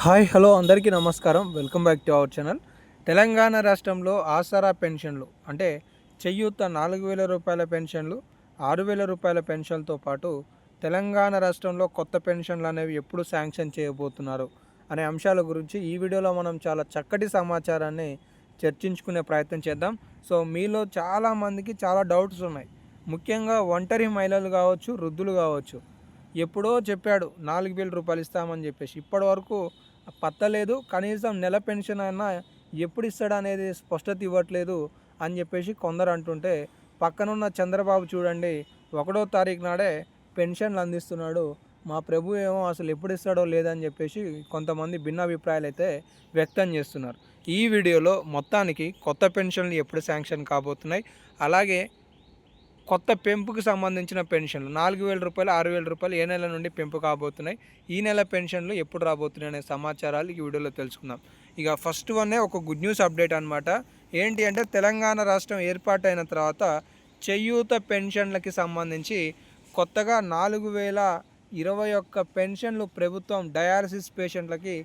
Hi hello అందరికీ నమస్కారం. Welcome back to our channel. Telangana రాష్ట్రంలో ఆసరా పెన్షన్లు అంటే చేయూత 4,000 రూపాయల పెన్షన్లు, 6,000 రూపాయల పెన్షన్లతో పాటు తెలంగాణ రాష్ట్రంలో కొత్త పెన్షన్లు అనేవి ఎప్పుడు శాంక్షన్ చేయబోతున్నారు అనే అంశాల గురించి ఈ వీడియోలో మనం చాలా చక్కటి సమాచారాన్ని చర్చించుకునే ప్రయత్నం చేద్దాం. సో మీలో చాలామందికి చాలా డౌట్స్ ఉన్నాయి. ముఖ్యంగా ఒంటరి మహిళలు కావచ్చు, వృద్ధులు కావచ్చు. ఎప్పుడో చెప్పాడు 4,000 రూపాయలు ఇస్తామని చెప్పేసి ఇప్పటి వరకు పత్తలేదు. కనీసం నెల పెన్షన్ అయినా ఎప్పుడు ఇస్తాడు అనేది స్పష్టత ఇవ్వట్లేదు అని చెప్పేసి కొందరు అంటుంటే, పక్కనున్న చంద్రబాబు చూడండి 1వ తారీఖు నాడే పెన్షన్లు అందిస్తున్నాడు. మా ప్రభు ఏమో అసలు ఎప్పుడు ఇస్తాడో లేదని చెప్పేసి కొంతమంది భిన్నాభిప్రాయాలు అయితే వ్యక్తం చేస్తున్నారు. ఈ వీడియోలో మొత్తానికి కొత్త పెన్షన్లు ఎప్పుడు శాంక్షన్ కాబోతున్నాయి, అలాగే కొత్త పెంపుకు సంబంధించిన పెన్షన్లు 4,000 రూపాయలు, 6,000 రూపాయలు ఏ నెల నుండి పెంపు కాబోతున్నాయి, ఈ నెల పెన్షన్లు ఎప్పుడు రాబోతున్నాయి అనే సమాచారాలు ఈ వీడియోలో తెలుసుకుందాం. ఇక ఫస్ట్ వన్నే ఒక గుడ్ న్యూస్ అప్డేట్ అనమాట. ఏంటి అంటే తెలంగాణ రాష్ట్రం ఏర్పాటైన తర్వాత చేయూత పెన్షన్లకి సంబంధించి కొత్తగా 4,021 పెన్షన్లు ప్రభుత్వం డయాలసిస్ పేషెంట్లకి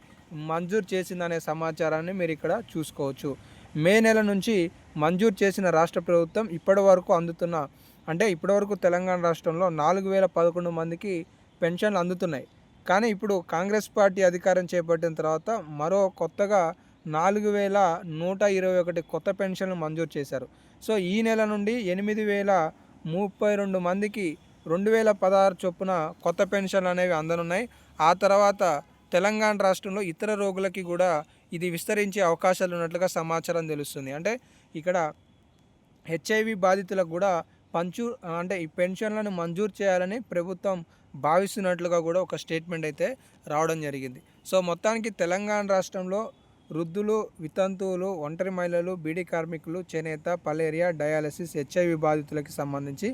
మంజూరు చేసిందనే సమాచారాన్ని మీరు ఇక్కడ చూసుకోవచ్చు. మే నెల నుంచి మంజూరు చేసిన రాష్ట్ర ప్రభుత్వం ఇప్పటి వరకు అందుతున్న అంటే ఇప్పటివరకు తెలంగాణ రాష్ట్రంలో 4,011 మందికి పెన్షన్లు అందుతున్నాయి. కానీ ఇప్పుడు కాంగ్రెస్ పార్టీ అధికారం చేపట్టిన తర్వాత మరో కొత్తగా 4,121 కొత్త పెన్షన్లు మంజూరు చేశారు. సో ఈ నెల నుండి 8,032 మందికి 2,016 చొప్పున కొత్త పెన్షన్లు అనేవి అందనున్నాయి. ఆ తర్వాత తెలంగాణ రాష్ట్రంలో ఇతర రోగులకి కూడా ఇది విస్తరించే అవకాశాలు ఉన్నట్లుగా సమాచారం తెలుస్తుంది. అంటే ఇక్కడ హెచ్ఐవి బాధితులకు కూడా ఈ పెన్షన్లను మంజూరు చేయాలని ప్రభుత్వం భావిస్తున్నట్లుగా కూడా ఒక స్టేట్మెంట్ అయితే రావడం జరిగింది. సో మొత్తానికి తెలంగాణ రాష్ట్రంలో వృద్ధులు, వితంతువులు, ఒంటరి మహిళలు, బీడీ కార్మికులు, చేనేత, పలేరియా, డయాలసిస్, హెచ్ఐవి బాధితులకి సంబంధించి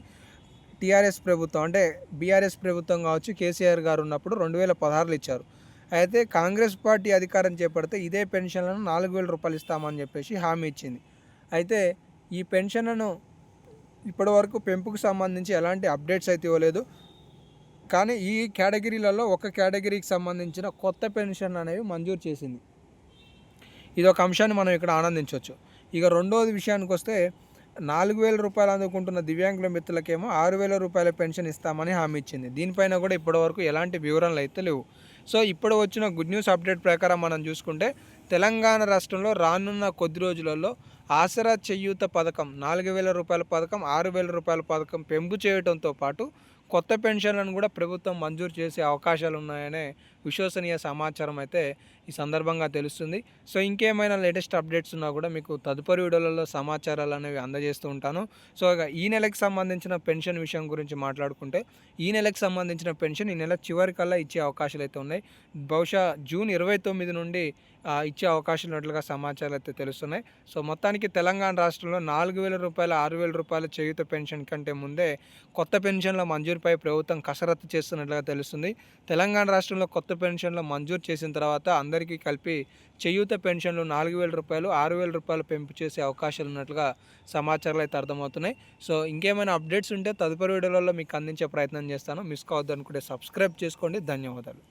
టీఆర్ఎస్ ప్రభుత్వం అంటే బీఆర్ఎస్ ప్రభుత్వం కావచ్చు, కేసీఆర్ గారు ఉన్నప్పుడు 2016 ఇచ్చారు. అయితే కాంగ్రెస్ పార్టీ అధికారం చేపడితే ఇదే పెన్షన్లను 4,000 రూపాయలు ఇస్తామని చెప్పేసి హామీ ఇచ్చింది. అయితే ఈ పెన్షన్లను ఇప్పటివరకు పెంపుకు సంబంధించి ఎలాంటి అప్డేట్స్ అయితే ఇవ్వలేదు. కానీ ఈ కేటగిరీలలో ఒక కేటగిరీకి సంబంధించిన కొత్త పెన్షన్ అనేవి మంజూరు చేసింది. ఇది ఒక అంశాన్ని మనం ఇక్కడ ఆనందించవచ్చు. ఇక రెండోది విషయానికి వస్తే 4,000 రూపాయలు అందుకుంటున్న దివ్యాంగుల మిత్రులకేమో 6,000 రూపాయల పెన్షన్ ఇస్తామని హామీ ఇచ్చింది. దీనిపైన కూడా ఇప్పటివరకు ఎలాంటి వివరణలు అయితే లేవు. సో ఇప్పుడు వచ్చిన గుడ్ న్యూస్ అప్డేట్ ప్రకారం మనం చూసుకుంటే తెలంగాణ రాష్ట్రంలో రానున్న కొద్ది రోజులలో ఆసరా చేయూత పథకం 4,000 రూపాయల పథకం, 6,000 రూపాయల పథకం పెంపు చేయడంతో పాటు కొత్త పెన్షన్లను కూడా ప్రభుత్వం మంజూరు చేసే అవకాశాలు ఉన్నాయనే విశ్వసనీయ సమాచారం అయితే ఈ సందర్భంగా తెలుస్తుంది. సో ఇంకేమైనా లేటెస్ట్ అప్డేట్స్ ఉన్నా కూడా మీకు తదుపరి వీడియోలలో సమాచారాలు అనేవి అందజేస్తూ ఉంటాను. సో ఇక ఈ నెలకి సంబంధించిన పెన్షన్ విషయం గురించి మాట్లాడుకుంటే ఈ నెలకు సంబంధించిన పెన్షన్ ఈ నెల చివరికల్లా ఇచ్చే అవకాశాలు అయితే ఉన్నాయి. బహుశా జూన్ 29 నుండి ఇచ్చే అవకాశాలు ఉన్నట్లుగా సమాచారాలు అయితే తెలుస్తున్నాయి. సో మొత్తానికి తెలంగాణ రాష్ట్రంలో 4,000 రూపాయల, 6,000 రూపాయల చేయూత పెన్షన్ కంటే ముందే కొత్త పెన్షన్ల మంజూరుపై ప్రభుత్వం కసరత్తు చేస్తున్నట్లుగా తెలుస్తుంది. తెలంగాణ రాష్ట్రంలో కొత్త పెన్షన్లు మంజూరు చేసిన తర్వాత అందరికీ కలిపి చేయూత పెన్షన్లు 4,000 రూపాయలు, 6,000 రూపాయలు పెంపు చేసే అవకాశాలు ఉన్నట్లుగా సమాచారాలు అయితే అర్థమవుతున్నాయి. సో ఇంకేమైనా అప్డేట్స్ ఉంటే తదుపరి వీడియోలలో మీకు అందించే ప్రయత్నం చేస్తాను. మిస్ కావద్దు అనుకుంటే సబ్స్క్రైబ్ చేసుకోండి. ధన్యవాదాలు.